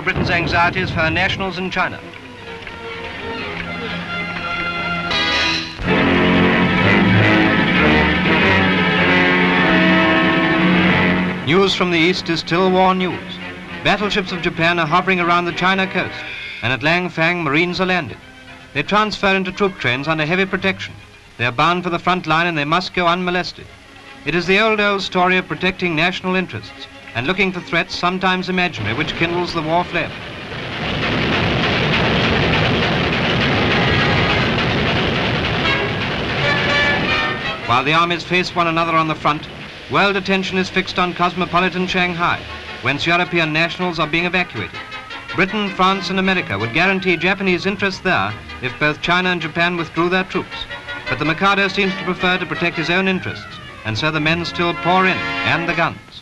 Britain's anxieties for her nationals in China. News from the east is still war news. Battleships of Japan are hovering around the China coast, and at Langfang, Marines are landed. They transfer into troop trains under heavy protection. They are bound for the front line and they must go unmolested. It is the old story of protecting national interests and looking for threats, sometimes imaginary, which kindles the war flame. While the armies face one another on the front, world attention is fixed on cosmopolitan Shanghai, whence European nationals are being evacuated. Britain, France, and America would guarantee Japanese interests there if both China and Japan withdrew their troops. But the Mikado seems to prefer to protect his own interests, and so the men still pour in, and the guns.